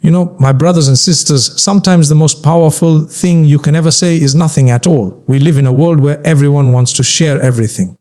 You know, my brothers and sisters, sometimes the most powerful thing you can ever say is nothing at all. We live in a world where everyone wants to share everything.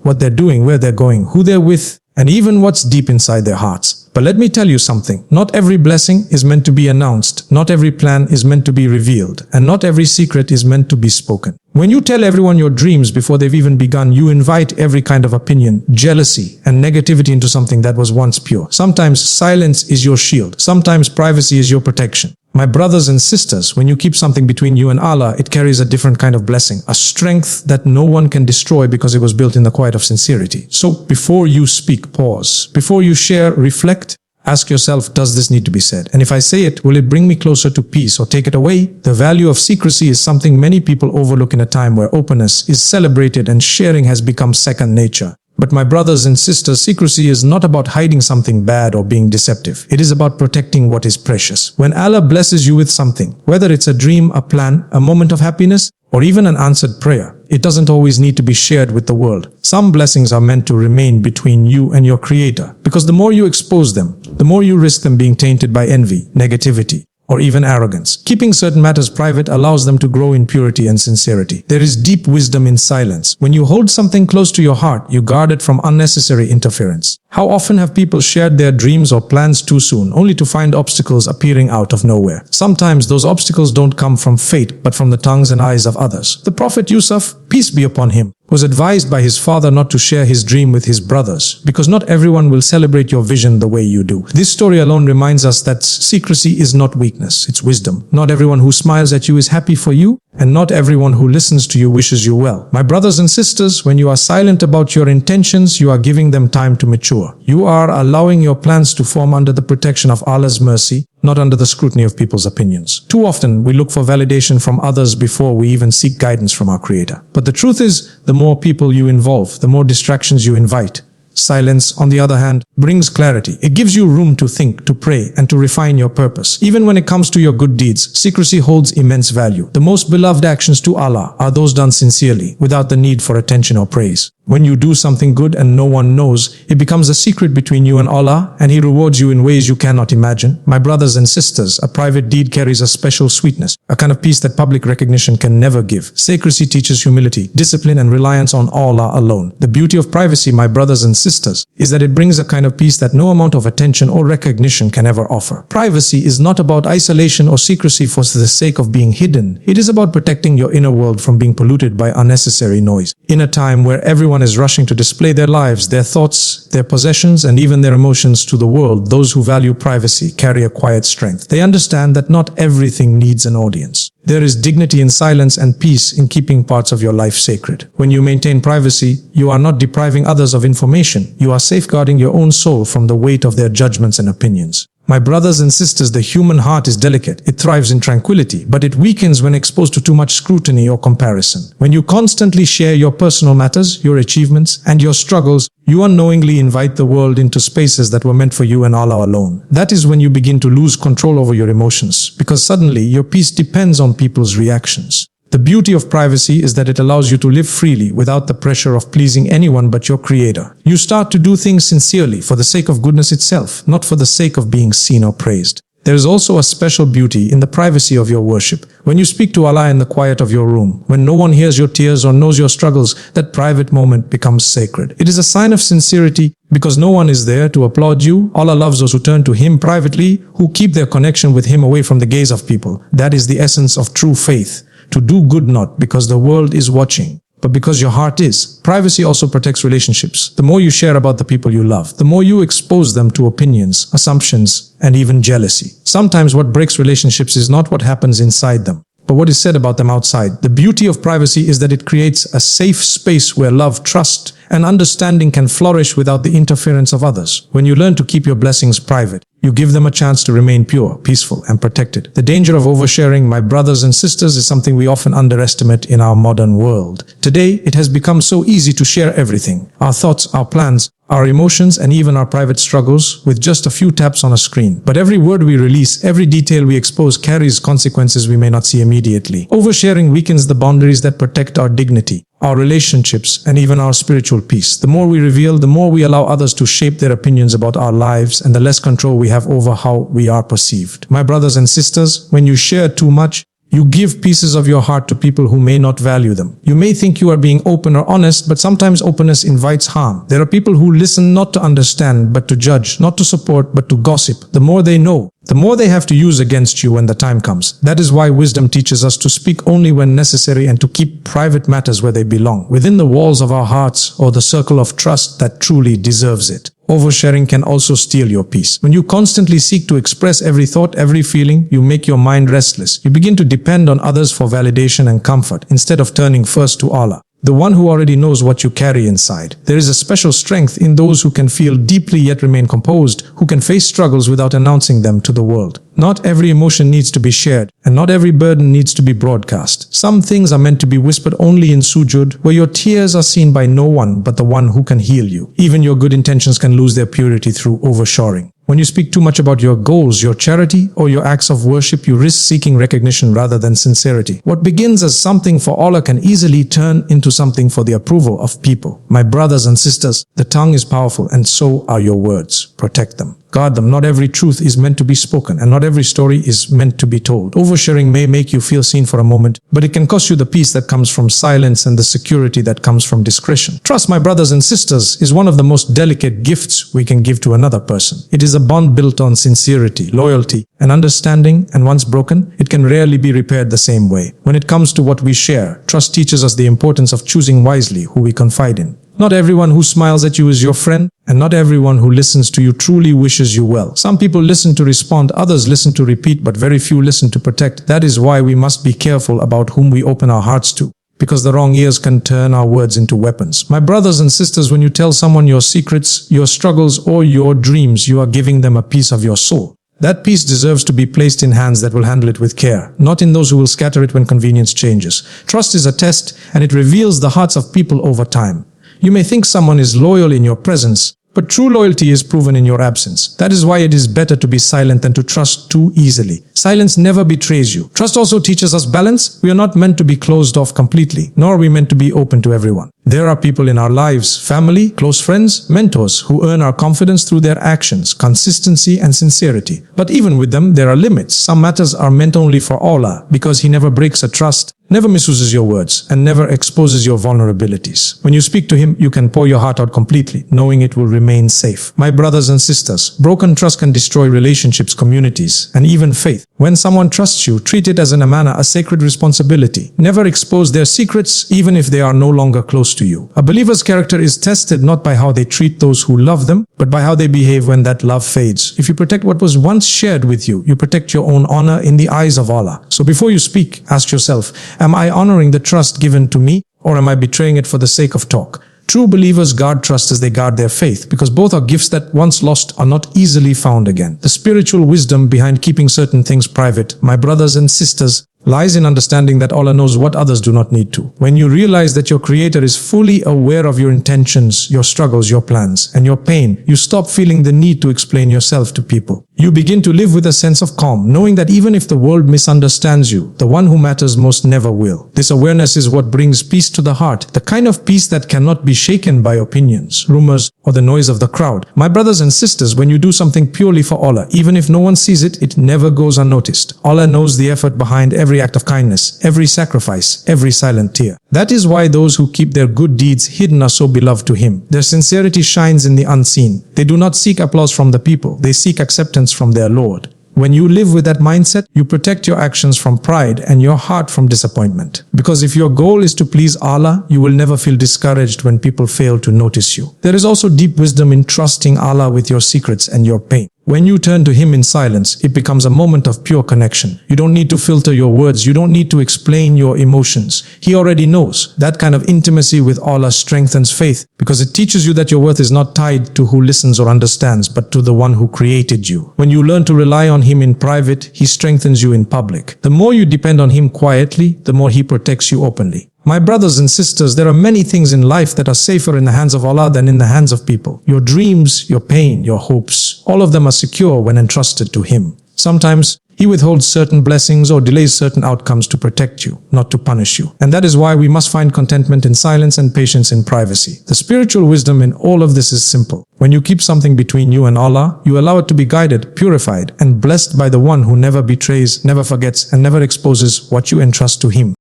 What they're doing, where they're going, who they're with, and even what's deep inside their hearts. But let me tell you something. Not every blessing is meant to be announced. Not every plan is meant to be revealed. And not every secret is meant to be spoken. When you tell everyone your dreams before they've even begun, you invite every kind of opinion, jealousy, and negativity into something that was once pure. Sometimes silence is your shield. Sometimes privacy is your protection. My brothers and sisters, when you keep something between you and Allah, it carries a different kind of blessing, a strength that no one can destroy because it was built in the quiet of sincerity. So before you speak, pause. Before you share, reflect. Ask yourself, does this need to be said? And if I say it, will it bring me closer to peace or take it away? The value of secrecy is something many people overlook in a time where openness is celebrated and sharing has become second nature. But my brothers and sisters, secrecy is not about hiding something bad or being deceptive. It is about protecting what is precious. When Allah blesses you with something, whether it's a dream, a plan, a moment of happiness, or even an answered prayer, it doesn't always need to be shared with the world. Some blessings are meant to remain between you and your Creator, because the more you expose them, the more you risk them being tainted by envy, negativity, or even arrogance. Keeping certain matters private allows them to grow in purity and sincerity. There is deep wisdom in silence. When you hold something close to your heart, you guard it from unnecessary interference. How often have people shared their dreams or plans too soon, only to find obstacles appearing out of nowhere? Sometimes those obstacles don't come from fate, but from the tongues and eyes of others. The Prophet Yusuf, peace be upon him, was advised by his father not to share his dream with his brothers, because not everyone will celebrate your vision the way you do. This story alone reminds us that secrecy is not weakness, it's wisdom. Not everyone who smiles at you is happy for you, and not everyone who listens to you wishes you well. My brothers and sisters, when you are silent about your intentions, you are giving them time to mature. You are allowing your plans to form under the protection of Allah's mercy, not under the scrutiny of people's opinions. Too often, we look for validation from others before we even seek guidance from our Creator. But the truth is, the more people you involve, the more distractions you invite. Silence, on the other hand, brings clarity. It gives you room to think, to pray, and to refine your purpose. Even when it comes to your good deeds, secrecy holds immense value. The most beloved actions to Allah are those done sincerely, without the need for attention or praise. When you do something good and no one knows, it becomes a secret between you and Allah, and He rewards you in ways you cannot imagine. My brothers and sisters, a private deed carries a special sweetness, a kind of peace that public recognition can never give. Secrecy teaches humility, discipline, and reliance on Allah alone. The beauty of privacy, my brothers and sisters, is that it brings a kind of peace that no amount of attention or recognition can ever offer. Privacy is not about isolation or secrecy for the sake of being hidden. It is about protecting your inner world from being polluted by unnecessary noise. In a time where everyone is rushing to display their lives, their thoughts, their possessions, and even their emotions to the world, those who value privacy carry a quiet strength. They understand that not everything needs an audience. There is dignity in silence and peace in keeping parts of your life sacred. When you maintain privacy, you are not depriving others of information. You are safeguarding your own soul from the weight of their judgments and opinions. My brothers and sisters, the human heart is delicate. It thrives in tranquility, but it weakens when exposed to too much scrutiny or comparison. When you constantly share your personal matters, your achievements, and your struggles, you unknowingly invite the world into spaces that were meant for you and Allah alone. That is when you begin to lose control over your emotions, because suddenly your peace depends on people's reactions. The beauty of privacy is that it allows you to live freely without the pressure of pleasing anyone but your Creator. You start to do things sincerely for the sake of goodness itself, not for the sake of being seen or praised. There is also a special beauty in the privacy of your worship. When you speak to Allah in the quiet of your room, when no one hears your tears or knows your struggles, that private moment becomes sacred. It is a sign of sincerity because no one is there to applaud you. Allah loves those who turn to Him privately, who keep their connection with Him away from the gaze of people. That is the essence of true faith. To do good not because the world is watching, but because your heart is. Privacy also protects relationships. The more you share about the people you love, the more you expose them to opinions, assumptions, and even jealousy. Sometimes what breaks relationships is not what happens inside them, but what is said about them outside. The beauty of privacy is that it creates a safe space where love, trust, and understanding can flourish without the interference of others. When you learn to keep your blessings private, you give them a chance to remain pure, peaceful, and protected. The danger of oversharing, my brothers and sisters, is something we often underestimate in our modern world. Today, it has become so easy to share everything. Our thoughts, our plans, our emotions, and even our private struggles with just a few taps on a screen. But every word we release, every detail we expose carries consequences we may not see immediately. Oversharing weakens the boundaries that protect our dignity, our relationships, and even our spiritual peace. The more we reveal, the more we allow others to shape their opinions about our lives, and the less control we have over how we are perceived. My brothers and sisters, when you share too much, you give pieces of your heart to people who may not value them. You may think you are being open or honest, but sometimes openness invites harm. There are people who listen not to understand, but to judge, not to support, but to gossip. The more they know, the more they have to use against you when the time comes. That is why wisdom teaches us to speak only when necessary and to keep private matters where they belong, within the walls of our hearts or the circle of trust that truly deserves it. Oversharing can also steal your peace. When you constantly seek to express every thought, every feeling, you make your mind restless. You begin to depend on others for validation and comfort, instead of turning first to Allah, the one who already knows what you carry inside. There is a special strength in those who can feel deeply yet remain composed, who can face struggles without announcing them to the world. Not every emotion needs to be shared, and not every burden needs to be broadcast. Some things are meant to be whispered only in sujud, where your tears are seen by no one but the one who can heal you. Even your good intentions can lose their purity through oversharing. When you speak too much about your goals, your charity, or your acts of worship, you risk seeking recognition rather than sincerity. What begins as something for Allah can easily turn into something for the approval of people. My brothers and sisters, the tongue is powerful, and so are your words. Protect them. Guard them. Not every truth is meant to be spoken, and not every story is meant to be told. Oversharing may make you feel seen for a moment, but it can cost you the peace that comes from silence and the security that comes from discretion. Trust, my brothers and sisters, is one of the most delicate gifts we can give to another person. It is a bond built on sincerity, loyalty, and understanding, and once broken, it can rarely be repaired the same way. When it comes to what we share, trust teaches us the importance of choosing wisely who we confide in. Not everyone who smiles at you is your friend, and not everyone who listens to you truly wishes you well. Some people listen to respond, others listen to repeat, but very few listen to protect. That is why we must be careful about whom we open our hearts to, because the wrong ears can turn our words into weapons. My brothers and sisters, when you tell someone your secrets, your struggles, or your dreams, you are giving them a piece of your soul. That piece deserves to be placed in hands that will handle it with care, not in those who will scatter it when convenience changes. Trust is a test, and it reveals the hearts of people over time. You may think someone is loyal in your presence, but true loyalty is proven in your absence. That is why it is better to be silent than to trust too easily. Silence never betrays you. Trust also teaches us balance. We are not meant to be closed off completely, nor are we meant to be open to everyone. There are people in our lives, family, close friends, mentors, who earn our confidence through their actions, consistency, and sincerity. But even with them, there are limits. Some matters are meant only for Allah, because He never breaks a trust, never misuses your words, and never exposes your vulnerabilities. When you speak to Him, you can pour your heart out completely, knowing it will remain safe. My brothers and sisters, broken trust can destroy relationships, communities, and even faith. When someone trusts you, treat it as an amana, a sacred responsibility. Never expose their secrets, even if they are no longer close to you. A believer's character is tested not by how they treat those who love them, but by how they behave when that love fades. If you protect what was once shared with you, you protect your own honor in the eyes of Allah. So before you speak, ask yourself, am I honoring the trust given to me, or am I betraying it for the sake of talk? True believers guard trust as they guard their faith, because both are gifts that once lost are not easily found again. The spiritual wisdom behind keeping certain things private, my brothers and sisters, lies in understanding that Allah knows what others do not need to. When you realize that your Creator is fully aware of your intentions, your struggles, your plans, and your pain, you stop feeling the need to explain yourself to people. You begin to live with a sense of calm, knowing that even if the world misunderstands you, the one who matters most never will. This awareness is what brings peace to the heart, the kind of peace that cannot be shaken by opinions, rumors, or the noise of the crowd. My brothers and sisters, when you do something purely for Allah, even if no one sees it, it never goes unnoticed. Allah knows the effort behind every act of kindness, every sacrifice, every silent tear. That is why those who keep their good deeds hidden are so beloved to Him. Their sincerity shines in the unseen. They do not seek applause from the people. They seek acceptance from their Lord. When you live with that mindset, you protect your actions from pride and your heart from disappointment. Because if your goal is to please Allah, you will never feel discouraged when people fail to notice you. There is also deep wisdom in trusting Allah with your secrets and your pain. When you turn to Him in silence, it becomes a moment of pure connection. You don't need to filter your words. You don't need to explain your emotions. He already knows. That kind of intimacy with Allah strengthens faith, because it teaches you that your worth is not tied to who listens or understands, but to the one who created you. When you learn to rely on Him in private, He strengthens you in public. The more you depend on Him quietly, the more He protects you openly. My brothers and sisters, there are many things in life that are safer in the hands of Allah than in the hands of people. Your dreams, your pain, your hopes, all of them are secure when entrusted to Him. Sometimes He withholds certain blessings or delays certain outcomes to protect you, not to punish you. And that is why we must find contentment in silence and patience in privacy. The spiritual wisdom in all of this is simple. When you keep something between you and Allah, you allow it to be guided, purified, and blessed by the one who never betrays, never forgets, and never exposes what you entrust to Him.